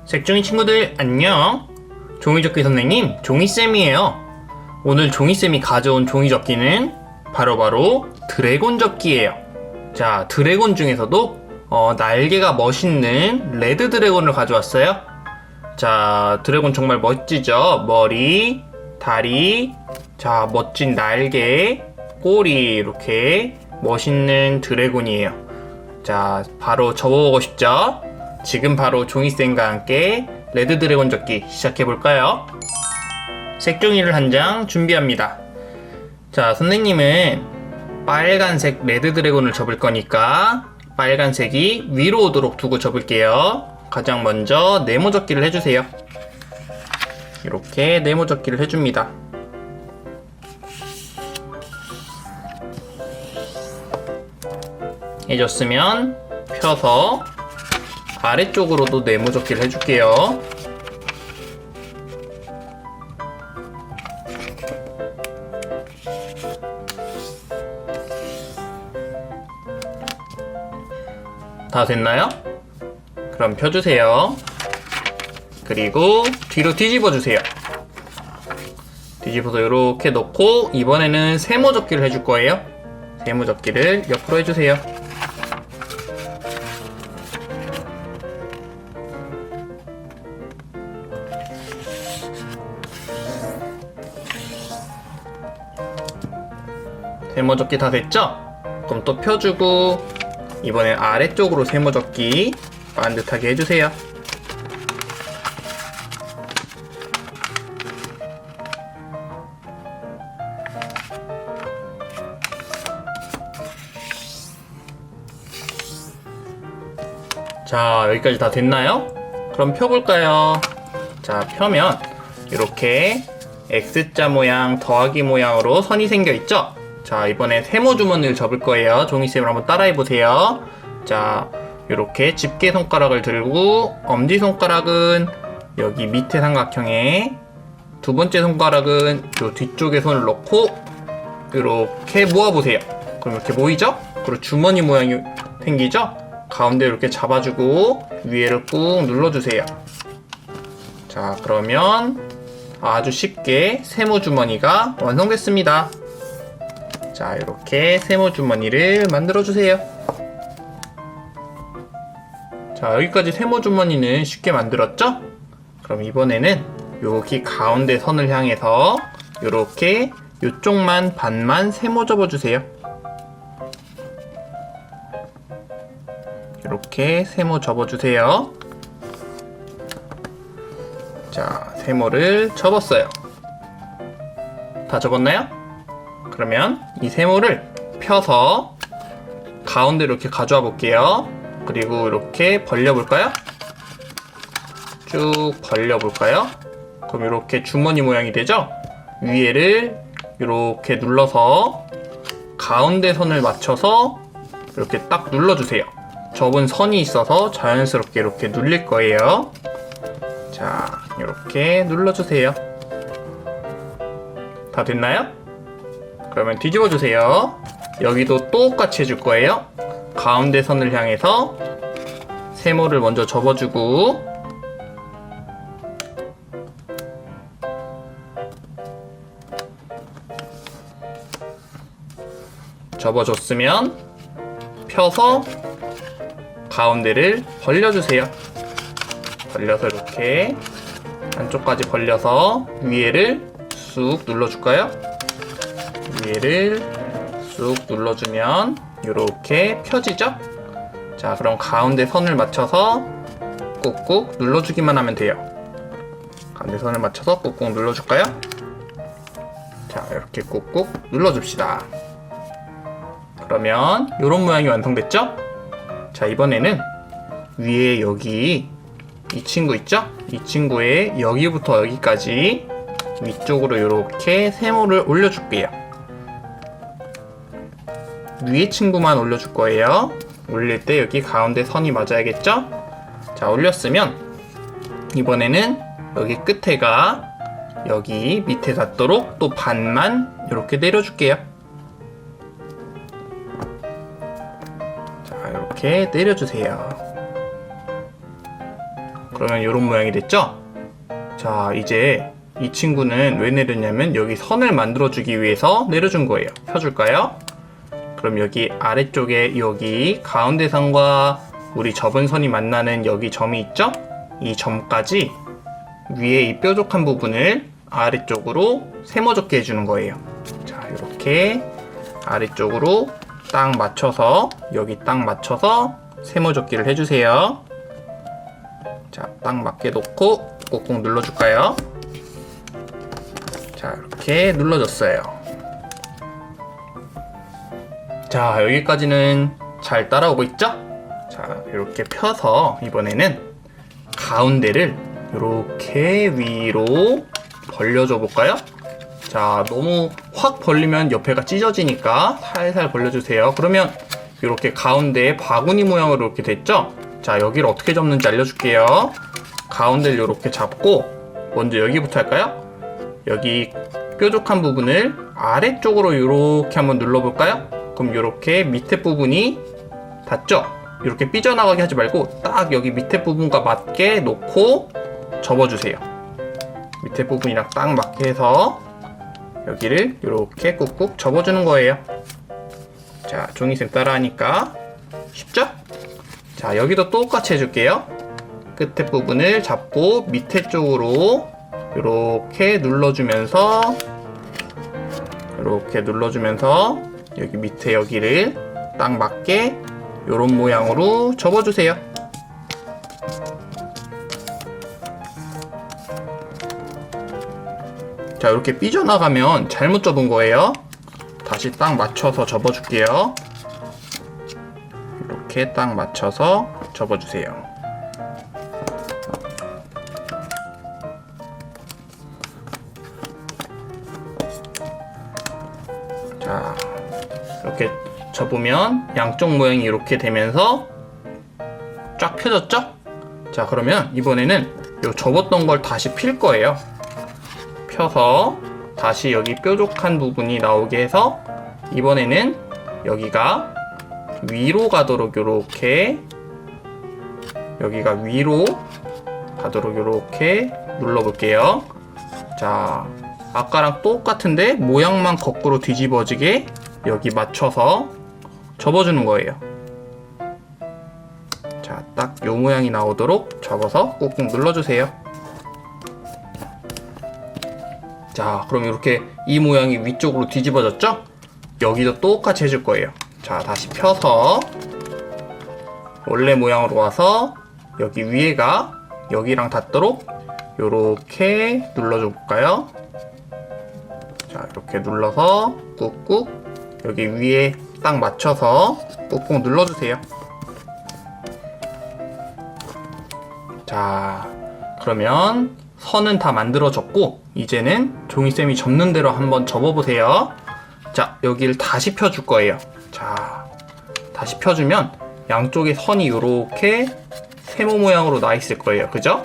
색종이 친구들 안녕. 종이접기 선생님 종이쌤이에요. 오늘 종이쌤이 가져온 종이접기는 바로 드래곤 접기예요. 자, 드래곤 중에서도 날개가 멋있는 레드 드래곤을 가져왔어요. 자, 드래곤 정말 멋지죠? 머리, 다리, 자, 멋진 날개, 꼬리, 이렇게 멋있는 드래곤이에요. 자, 바로 접어보고 싶죠? 지금 바로 종이쌤과 함께 레드 드래곤 접기 시작해볼까요? 색종이를 한 장 준비합니다. 자, 선생님은 빨간색 레드 드래곤을 접을 거니까 빨간색이 위로 오도록 두고 접을게요. 가장 먼저 네모 접기를 해주세요. 이렇게 네모 접기를 해줍니다. 해줬으면 펴서 아래쪽으로도 네모 접기를 해줄게요. 다 됐나요? 그럼 펴주세요. 그리고 뒤로 뒤집어 주세요. 뒤집어서 이렇게 놓고 이번에는 세모 접기를 해줄 거예요. 세모 접기를 옆으로 해주세요. 세모 접기 다 됐죠? 그럼 또 펴주고 이번엔 아래쪽으로 세모 접기 반듯하게 해주세요. 자, 여기까지 다 됐나요? 그럼 펴볼까요? 자, 펴면 이렇게 X자 모양, 더하기 모양으로 선이 생겨있죠? 자, 이번에 세모 주머니를 접을 거예요. 종이쌤을 한번 따라해보세요. 자, 이렇게 집게 손가락을 들고 엄지손가락은 여기 밑에 삼각형에 두 번째 손가락은 요 뒤쪽에 손을 놓고 이렇게 모아보세요. 그럼 이렇게 모이죠? 그리고 주머니 모양이 생기죠? 가운데 이렇게 잡아주고 위에를 꾹 눌러주세요. 자, 그러면 아주 쉽게 세모 주머니가 완성됐습니다. 자, 이렇게 세모 주머니를 만들어주세요. 자, 여기까지 세모 주머니는 쉽게 만들었죠? 그럼 이번에는 여기 가운데 선을 향해서 이렇게 이쪽만 반만 세모 접어주세요. 이렇게 세모 접어주세요. 자, 세모를 접었어요. 다 접었나요? 그러면 이 세모를 펴서 가운데로 이렇게 가져와 볼게요. 그리고 이렇게 벌려볼까요? 쭉 벌려볼까요? 그럼 이렇게 주머니 모양이 되죠? 위에를 이렇게 눌러서 가운데 선을 맞춰서 이렇게 딱 눌러주세요. 접은 선이 있어서 자연스럽게 이렇게 눌릴 거예요. 자, 이렇게 눌러주세요. 다 됐나요? 그러면 뒤집어 주세요. 여기도 똑같이 해줄 거예요. 가운데 선을 향해서 세모를 먼저 접어주고 접어줬으면 펴서 가운데를 벌려주세요. 벌려서 이렇게 한쪽까지 벌려서 위에를 쑥 눌러줄까요? 위에를 쑥 눌러주면 이렇게 펴지죠? 자, 그럼 가운데 선을 맞춰서 꾹꾹 눌러주기만 하면 돼요. 가운데 선을 맞춰서 꾹꾹 눌러줄까요? 자, 이렇게 꾹꾹 눌러줍시다. 그러면 이런 모양이 완성됐죠? 자, 이번에는 위에 여기 이 친구 있죠? 이 친구의 여기부터 여기까지 위쪽으로 이렇게 세모를 올려줄게요. 위에 친구만 올려줄 거예요. 올릴 때 여기 가운데 선이 맞아야겠죠? 자, 올렸으면 이번에는 여기 끝에가 여기 밑에 닿도록 또 반만 이렇게 내려줄게요. 자, 이렇게 내려주세요. 그러면 이런 모양이 됐죠? 자, 이제 이 친구는 왜 내렸냐면 여기 선을 만들어주기 위해서 내려준 거예요. 펴줄까요? 그럼 여기 아래쪽에 여기 가운데 선과 우리 접은 선이 만나는 여기 점이 있죠? 이 점까지 위에 이 뾰족한 부분을 아래쪽으로 세모졌게 해주는 거예요. 자, 이렇게 아래쪽으로 딱 맞춰서 여기 딱 맞춰서 세모젓기를 해주세요. 자, 딱 맞게 놓고 꾹꾹 눌러줄까요? 자, 이렇게 눌러줬어요. 자, 여기까지는 잘 따라오고 있죠? 자, 이렇게 펴서 이번에는 가운데를 이렇게 위로 벌려줘 볼까요? 자, 너무 확 벌리면 옆에가 찢어지니까 살살 벌려주세요. 그러면 이렇게 가운데에 바구니 모양으로 이렇게 됐죠? 자, 여기를 어떻게 접는지 알려줄게요. 가운데를 이렇게 잡고 먼저 여기부터 할까요? 여기 뾰족한 부분을 아래쪽으로 이렇게 한번 눌러볼까요? 그럼 이렇게 밑에 부분이 닿죠? 이렇게 삐져나가게 하지 말고 딱 여기 밑에 부분과 맞게 놓고 접어주세요. 밑에 부분이랑 딱 맞게 해서 여기를 이렇게 꾹꾹 접어주는 거예요. 자, 종이쌤 따라하니까 쉽죠? 자, 여기도 똑같이 해줄게요. 끝에 부분을 잡고 밑에 쪽으로 이렇게 눌러주면서 여기 밑에 여기를 딱 맞게 이런 모양으로 접어주세요. 자, 이렇게 삐져나가면 잘못 접은 거예요. 다시 딱 맞춰서 접어줄게요. 이렇게 딱 맞춰서 접어주세요. 자, 이렇게 접으면 양쪽 모양이 이렇게 되면서 쫙 펴졌죠? 자, 그러면 이번에는 요 접었던 걸 다시 필 거예요. 펴서 다시 여기 뾰족한 부분이 나오게 해서 이번에는 여기가 위로 가도록 요렇게 여기가 위로 가도록 요렇게 눌러볼게요. 자, 아까랑 똑같은데 모양만 거꾸로 뒤집어지게 여기 맞춰서 접어주는 거예요. 자, 딱 요 모양이 나오도록 접어서 꾹꾹 눌러주세요. 자, 그럼 이렇게 이 모양이 위쪽으로 뒤집어졌죠? 여기도 똑같이 해줄 거예요. 자, 다시 펴서 원래 모양으로 와서 여기 위에가 여기랑 닿도록 이렇게 눌러줘 볼까요? 자, 이렇게 눌러서 꾹꾹 여기 위에 딱 맞춰서 꾹꾹 눌러주세요. 자, 그러면 선은 다 만들어졌고 이제는 종이쌤이 접는 대로 한번 접어보세요. 자, 여기를 다시 펴줄 거예요. 자, 다시 펴주면 양쪽에 선이 이렇게 세모 모양으로 나 있을 거예요. 그죠?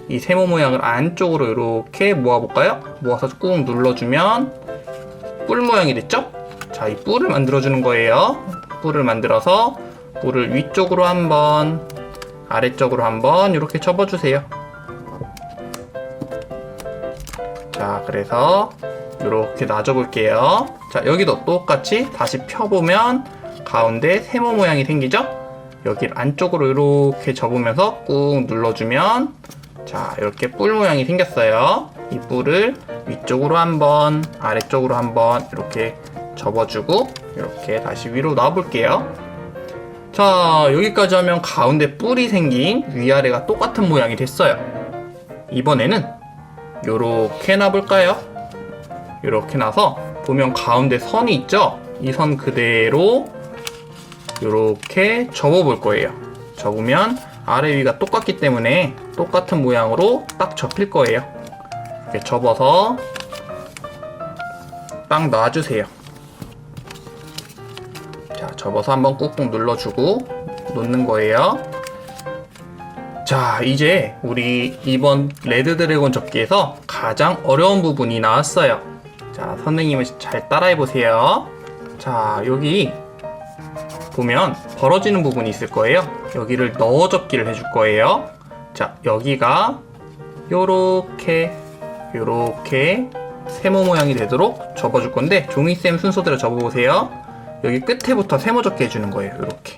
이 세모 모양을 안쪽으로 이렇게 모아볼까요? 모아서 꾹 눌러주면 뿔 모양이 됐죠? 자, 이 뿔을 만들어주는 거예요. 뿔을 만들어서 뿔을 위쪽으로 한번 아래쪽으로 한번 이렇게 접어주세요. 자, 그래서 이렇게 놔줘볼게요. 자, 여기도 똑같이 다시 펴보면 가운데 세모 모양이 생기죠? 여기를 안쪽으로 이렇게 접으면서 꾹 눌러주면 자, 이렇게 뿔 모양이 생겼어요. 이 뿔을 위쪽으로 한번 아래쪽으로 한번 이렇게 접어주고 이렇게 다시 위로 놔볼게요. 자, 여기까지 하면 가운데 뿔이 생긴 위아래가 똑같은 모양이 됐어요. 이번에는 요렇게 놔볼까요? 요렇게 놔서 보면 가운데 선이 있죠? 이 선 그대로 요렇게 접어볼 거예요. 접으면 아래 위가 똑같기 때문에 똑같은 모양으로 딱 접힐 거예요. 이렇게 접어서 딱 놔주세요. 자, 접어서 한번 꾹꾹 눌러주고 놓는 거예요. 자, 이제 우리 이번 레드 드래곤 접기에서 가장 어려운 부분이 나왔어요. 자, 선생님을 잘 따라해 보세요. 자, 여기 보면 벌어지는 부분이 있을 거예요. 여기를 넣어 접기를 해줄 거예요. 자, 여기가 요렇게 세모 모양이 되도록 접어줄 건데, 종이쌤 순서대로 접어보세요. 여기 끝에부터 세모 접기 해주는 거예요. 요렇게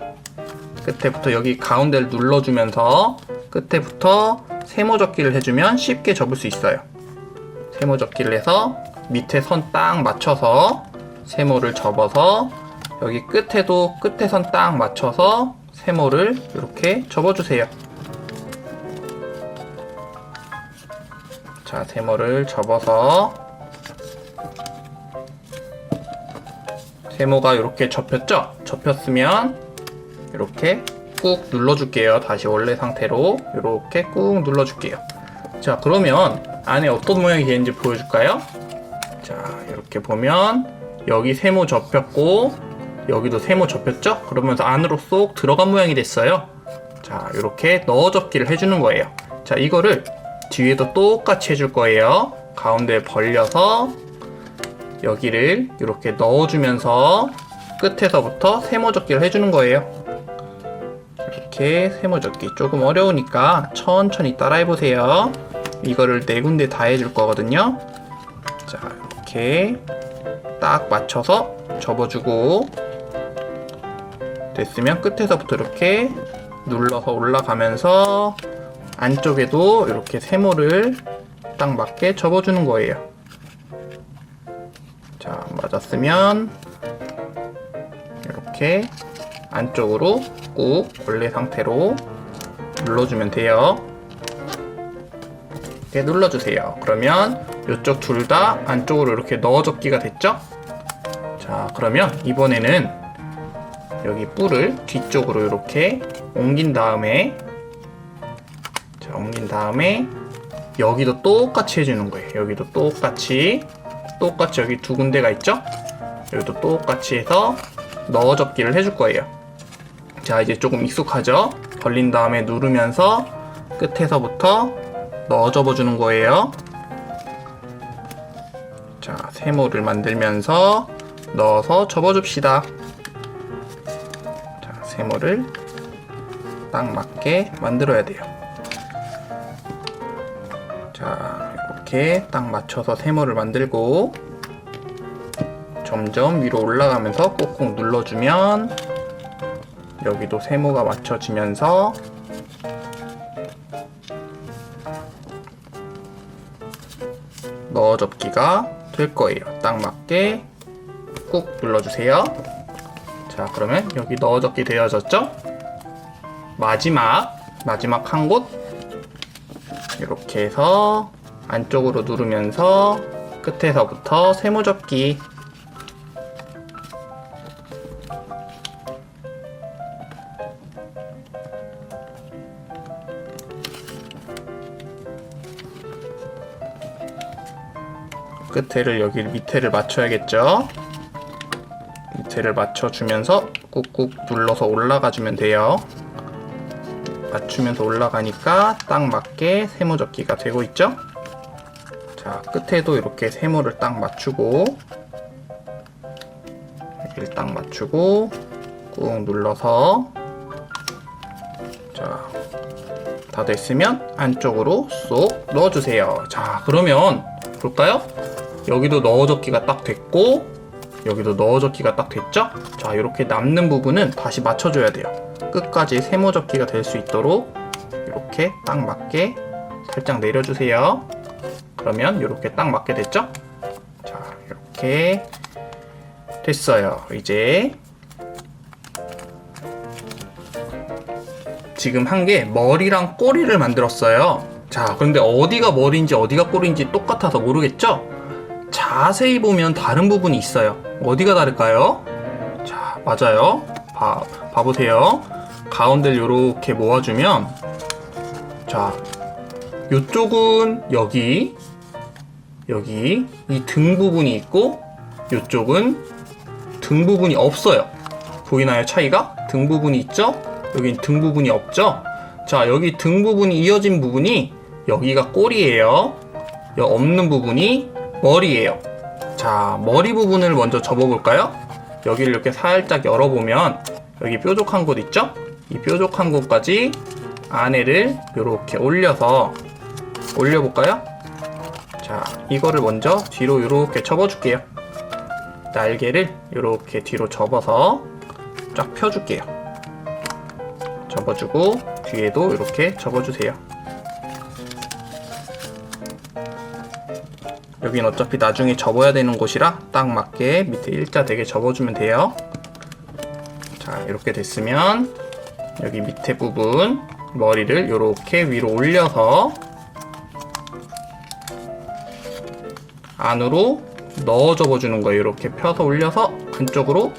끝에부터 여기 가운데를 눌러주면서 끝에부터 세모 접기를 해주면 쉽게 접을 수 있어요. 세모 접기를 해서 밑에 선 딱 맞춰서 세모를 접어서 여기 끝에도 끝에 선 딱 맞춰서 세모를 이렇게 접어주세요. 자, 세모를 접어서 세모가 이렇게 접혔죠? 접혔으면 이렇게 꾹 눌러줄게요. 다시 원래 상태로 이렇게 꾹 눌러줄게요. 자, 그러면 안에 어떤 모양이 되는지 보여줄까요? 자, 이렇게 보면 여기 세모 접혔고 여기도 세모 접혔죠? 그러면서 안으로 쏙 들어간 모양이 됐어요. 자, 이렇게 넣어 접기를 해주는 거예요. 자, 이거를 뒤에도 똑같이 해줄 거예요. 가운데 벌려서 여기를 이렇게 넣어주면서 끝에서부터 세모 접기를 해주는 거예요. 이렇게 세모 접기 조금 어려우니까 천천히 따라해보세요. 이거를 4군데 다 해줄 거거든요. 자, 이렇게 딱 맞춰서 접어주고 됐으면 끝에서부터 이렇게 눌러서 올라가면서 안쪽에도 이렇게 세모를 딱 맞게 접어주는 거예요. 자, 맞았으면 이렇게 안쪽으로 꾹 원래 상태로 눌러주면 돼요. 이렇게 눌러주세요. 그러면 이쪽 둘 다 안쪽으로 이렇게 넣어 접기가 됐죠? 자, 그러면 이번에는 여기 뿔을 뒤쪽으로 이렇게 옮긴 다음에 여기도 똑같이 해주는 거예요. 여기도 똑같이 여기 2군데가 있죠? 여기도 똑같이 해서 넣어 접기를 해줄 거예요. 자, 이제 조금 익숙하죠? 벌린 다음에 누르면서 끝에서부터 넣어 접어주는 거예요. 자, 세모를 만들면서 넣어서 접어줍시다. 자, 세모를 딱 맞게 만들어야 돼요. 자, 이렇게 딱 맞춰서 세모를 만들고 점점 위로 올라가면서 꾹꾹 눌러주면 여기도 세모가 맞춰지면서 넣어 접기가 될 거예요. 딱 맞게 꾹 눌러주세요. 자, 그러면 여기 넣어 접기 되어졌죠? 마지막 한 곳 이렇게 해서 안쪽으로 누르면서 끝에서부터 세모 접기. 끝에를 여기 밑에를 맞춰야겠죠? 밑에를 맞춰주면서 꾹꾹 눌러서 올라가주면 돼요. 맞추면서 올라가니까 딱 맞게 세모 접기가 되고 있죠? 자, 끝에도 이렇게 세모를 딱 맞추고 여기를 딱 맞추고 꾹 눌러서 자, 다 됐으면 안쪽으로 쏙 넣어주세요. 자, 그러면 볼까요? 여기도 넣어 접기가 딱 됐고 여기도 넣어 접기가 딱 됐죠? 자, 이렇게 남는 부분은 다시 맞춰줘야 돼요. 끝까지 세모 접기가 될 수 있도록 이렇게 딱 맞게 살짝 내려주세요. 그러면 이렇게 딱 맞게 됐죠? 자, 이렇게 됐어요. 이제 지금 한 게 머리랑 꼬리를 만들었어요. 자, 그런데 어디가 머리인지 어디가 꼬리인지 똑같아서 모르겠죠? 자세히 보면 다른 부분이 있어요. 어디가 다를까요? 자, 맞아요. 봐보세요. 가운데를 이렇게 모아주면 자, 이쪽은 여기 이 등 부분이 있고 이쪽은 등 부분이 없어요. 보이나요, 차이가? 등 부분이 있죠? 여긴 등 부분이 없죠? 자, 여기 등 부분이 이어진 부분이 여기가 꼬리예요. 여기 없는 부분이 머리예요. 자, 머리 부분을 먼저 접어볼까요? 여기를 이렇게 살짝 열어보면 여기 뾰족한 곳 있죠? 이 뾰족한 곳까지 안에를 이렇게 올려서 올려볼까요? 자, 이거를 먼저 뒤로 이렇게 접어줄게요. 날개를 이렇게 뒤로 접어서 쫙 펴줄게요. 접어주고 뒤에도 이렇게 접어주세요. 여긴 어차피 나중에 접어야 되는 곳이라 딱 맞게 밑에 일자 되게 접어주면 돼요. 자, 이렇게 됐으면 여기 밑에 부분 머리를 이렇게 위로 올려서 안으로 넣어 접어주는 거예요. 이렇게 펴서 올려서 안쪽으로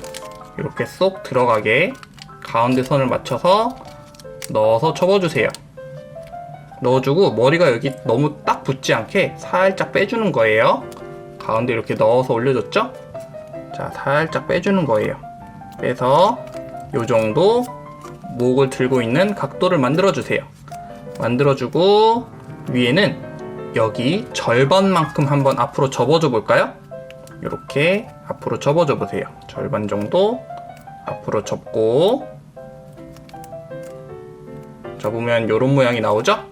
이렇게 쏙 들어가게 가운데 선을 맞춰서 넣어서 접어주세요. 넣어주고 머리가 여기 너무 딱 붙지 않게 살짝 빼주는 거예요. 가운데 이렇게 넣어서 올려줬죠? 자, 살짝 빼주는 거예요. 빼서 요 정도 목을 들고 있는 각도를 만들어주세요. 만들어주고 위에는 여기 절반만큼 한번 앞으로 접어줘 볼까요? 이렇게 앞으로 접어줘 보세요. 절반 정도 앞으로 접고 접으면 이런 모양이 나오죠?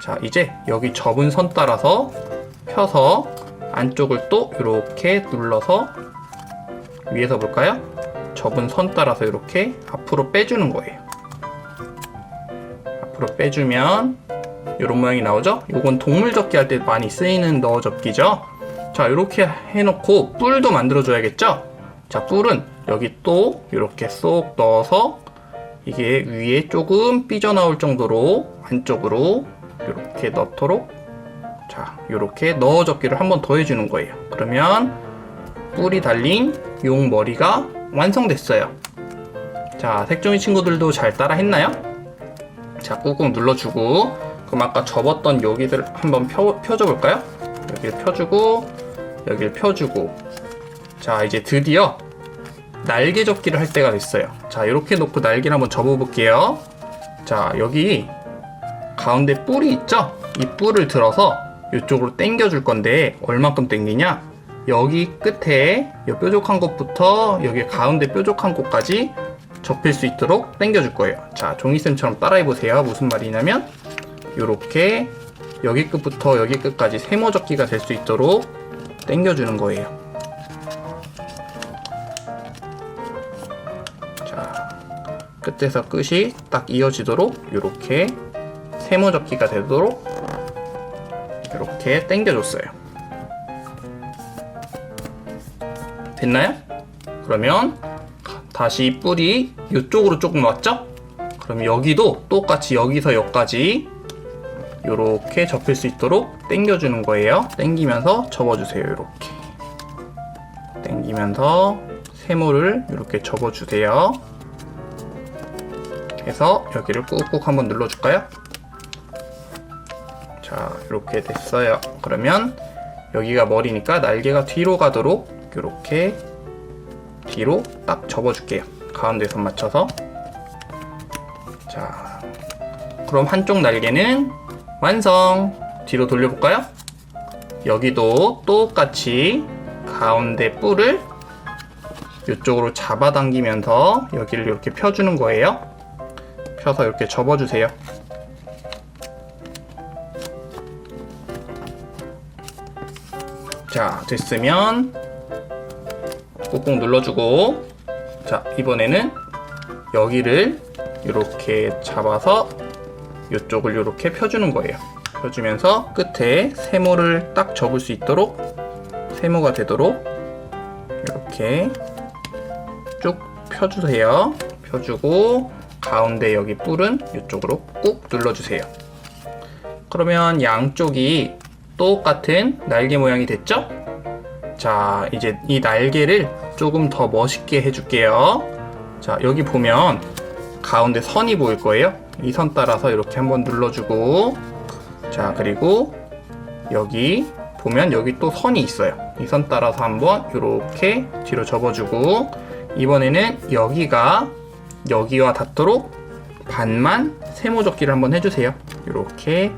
자, 이제 여기 접은 선 따라서 펴서 안쪽을 또 이렇게 눌러서 위에서 볼까요? 접은 선 따라서 이렇게 앞으로 빼주는 거예요. 앞으로 빼주면 이런 모양이 나오죠? 이건 동물 접기 할 때 많이 쓰이는 넣어 접기죠? 자, 이렇게 해놓고 뿔도 만들어줘야겠죠? 자, 뿔은 여기 또 이렇게 쏙 넣어서 이게 위에 조금 삐져나올 정도로 안쪽으로 이렇게 넣도록, 자, 이렇게 넣어 접기를 한 번 더 해주는 거예요. 그러면 뿔이 달린 용 머리가 완성됐어요. 자, 색종이 친구들도 잘 따라 했나요? 자, 꾹꾹 눌러주고, 그럼 아까 접었던 여기들 한번 펴줘 볼까요? 여기를 펴주고, 여기를 펴주고. 자, 이제 드디어 날개 접기를 할 때가 됐어요. 자, 이렇게 놓고 날개를 한번 접어 볼게요. 자, 여기 가운데 뿔이 있죠? 이 뿔을 들어서 이쪽으로 당겨 줄 건데 얼만큼 당기냐? 여기 끝에 이 뾰족한 곳부터 여기 가운데 뾰족한 곳까지 접힐 수 있도록 당겨 줄 거예요. 자, 종이쌤처럼 따라해 보세요. 무슨 말이냐면 이렇게 여기 끝부터 여기 끝까지 세모 접기가 될 수 있도록 당겨 주는 거예요. 자, 끝에서 끝이 딱 이어지도록 이렇게 세모 접기가 되도록 이렇게 당겨줬어요. 됐나요? 그러면 다시 뿔이 이쪽으로 조금 왔죠? 그럼 여기도 똑같이 여기서 여기까지 이렇게 접힐 수 있도록 당겨주는 거예요. 당기면서 접어주세요. 이렇게 당기면서 세모를 이렇게 접어주세요. 해서 여기를 꾹꾹 한번 눌러줄까요? 자, 이렇게 됐어요. 그러면 여기가 머리니까 날개가 뒤로 가도록 이렇게 뒤로 딱 접어줄게요. 가운데 선 맞춰서. 자, 그럼 한쪽 날개는 완성! 뒤로 돌려볼까요? 여기도 똑같이 가운데 뿔을 이쪽으로 잡아당기면서 여기를 이렇게 펴주는 거예요. 펴서 이렇게 접어주세요. 자, 됐으면 꾹꾹 눌러주고, 자, 이번에는 여기를 이렇게 잡아서 이쪽을 이렇게 펴주는 거예요. 펴주면서 끝에 세모를 딱 접을 수 있도록, 세모가 되도록 이렇게 쭉 펴주세요. 펴주고 가운데 여기 뿔은 이쪽으로 꾹 눌러주세요. 그러면 양쪽이 똑같은 날개 모양이 됐죠? 자, 이제 이 날개를 조금 더 멋있게 해줄게요. 자, 여기 보면 가운데 선이 보일 거예요. 이 선 따라서 이렇게 한번 눌러주고, 자, 그리고 여기 보면 여기 또 선이 있어요. 이 선 따라서 한번 이렇게 뒤로 접어주고, 이번에는 여기가 여기와 닿도록 반만 세모 접기를 한번 해주세요. 이렇게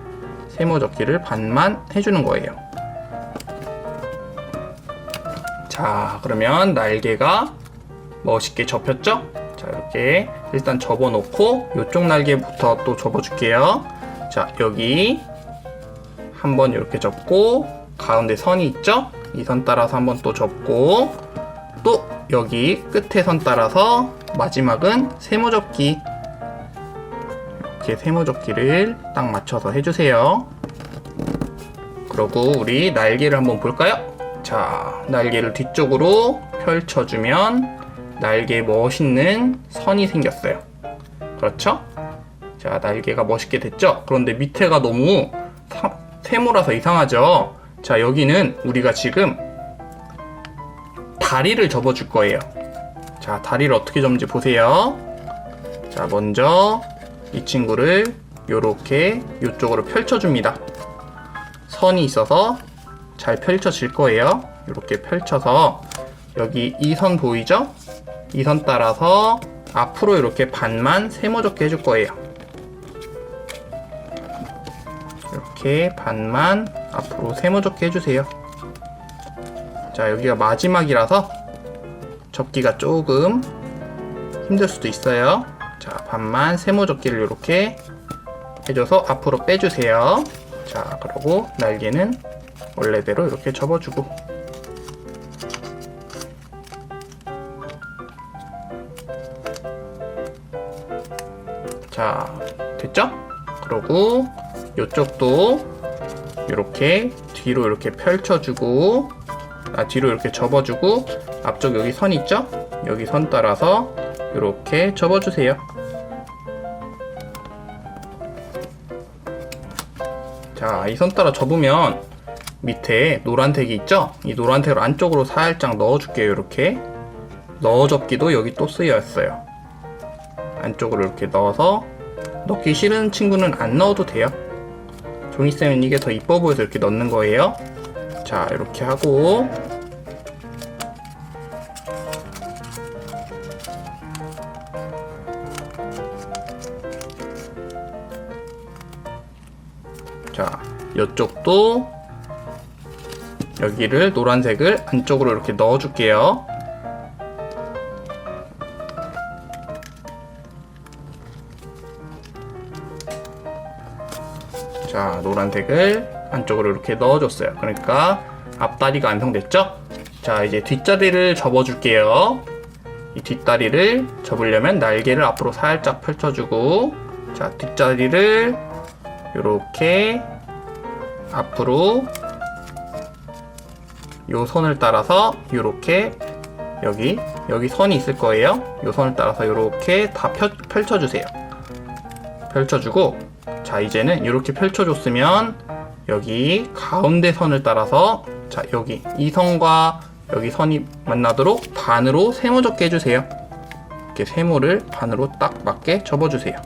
세모 접기를 반만 해주는 거예요. 자, 그러면 날개가 멋있게 접혔죠? 자, 이렇게 일단 접어놓고 이쪽 날개부터 또 접어줄게요. 자, 여기 한번 이렇게 접고 가운데 선이 있죠? 이 선 따라서 한번 또 접고 또 여기 끝에 선 따라서 마지막은 세모접기, 이렇게 세모접기를 딱 맞춰서 해주세요. 그리고 우리 날개를 한번 볼까요? 자, 날개를 뒤쪽으로 펼쳐주면 날개에 멋있는 선이 생겼어요. 그렇죠? 자, 날개가 멋있게 됐죠? 그런데 밑에가 너무 세모라서 이상하죠? 자, 여기는 우리가 지금 다리를 접어줄 거예요. 자, 다리를 어떻게 접는지 보세요. 자, 먼저 이 친구를 요렇게 이쪽으로 펼쳐줍니다. 선이 있어서 잘 펼쳐질 거예요. 이렇게 펼쳐서 여기 이 선 보이죠? 이 선 따라서 앞으로 이렇게 반만 세모접기 해줄 거예요. 이렇게 반만 앞으로 세모접기 해주세요. 자, 여기가 마지막이라서 접기가 조금 힘들 수도 있어요. 자, 반만 세모접기를 이렇게 해줘서 앞으로 빼주세요. 자, 그리고 날개는 원래대로 이렇게 접어주고, 자, 됐죠? 그리고 이쪽도 이렇게 뒤로 이렇게 펼쳐주고, 뒤로 이렇게 접어주고, 앞쪽 여기 선 있죠? 여기 선 따라서 이렇게 접어주세요. 자, 이 선 따라 접으면 밑에 노란색이 있죠? 이 노란색을 안쪽으로 살짝 넣어줄게요. 이렇게 넣어접기도 여기 또 쓰여있어요. 안쪽으로 이렇게 넣어서, 넣기 싫은 친구는 안 넣어도 돼요. 종이쌤은 이게 더 이뻐 보여서 이렇게 넣는 거예요. 자, 이렇게 하고, 자, 이쪽도 여기를 노란색을 안쪽으로 이렇게 넣어줄게요. 자, 노란색을 안쪽으로 이렇게 넣어줬어요. 그러니까 앞다리가 완성됐죠? 자, 이제 뒷다리를 접어줄게요. 이 뒷다리를 접으려면 날개를 앞으로 살짝 펼쳐주고, 자, 뒷다리를 이렇게 앞으로 요 선을 따라서 이렇게 여기 선이 있을 거예요. 요 선을 따라서 이렇게 다 펼쳐주세요. 펼쳐주고, 자, 이제는 이렇게 펼쳐줬으면 여기 가운데 선을 따라서, 자, 여기 이 선과 여기 선이 만나도록 반으로 세모접기 해주세요. 이렇게 세모를 반으로 딱 맞게 접어주세요.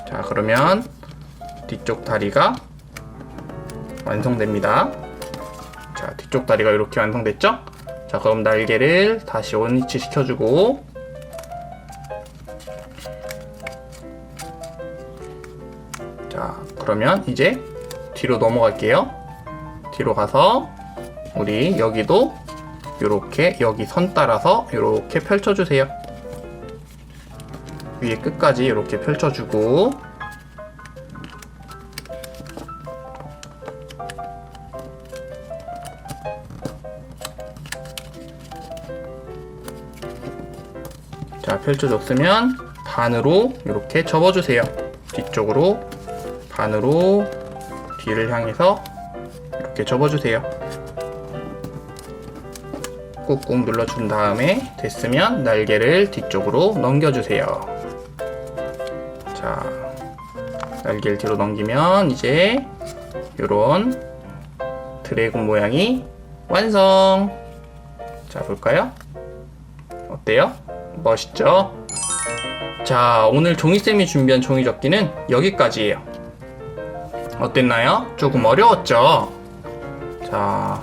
자, 그러면 뒤쪽 다리가 완성됩니다. 자, 뒤쪽 다리가 이렇게 완성됐죠? 자, 그럼 날개를 다시 원위치 시켜주고, 자, 그러면 이제 뒤로 넘어갈게요. 뒤로 가서 우리 여기도 이렇게 여기 선 따라서 이렇게 펼쳐주세요. 위에 끝까지 이렇게 펼쳐주고, 자, 펼쳐줬으면 반으로 이렇게 접어주세요. 뒤쪽으로 반으로 뒤를 향해서 이렇게 접어주세요. 꾹꾹 눌러준 다음에 됐으면 날개를 뒤쪽으로 넘겨주세요. 자, 날개를 뒤로 넘기면 이제 이런 드래곤 모양이 완성! 자, 볼까요? 어때요? 멋있죠? 자, 오늘 종이쌤이 준비한 종이접기는 여기까지예요. 어땠나요? 조금 어려웠죠? 자,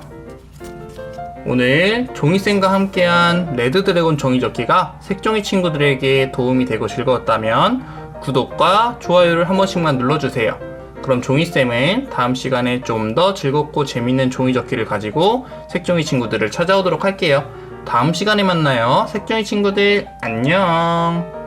오늘 종이쌤과 함께한 레드드래곤 종이접기가 색종이 친구들에게 도움이 되고 즐거웠다면 구독과 좋아요를 한 번씩만 눌러주세요. 그럼 종이쌤은 다음 시간에 좀 더 즐겁고 재밌는 종이접기를 가지고 색종이 친구들을 찾아오도록 할게요. 다음 시간에 만나요. 색종이 친구들, 안녕.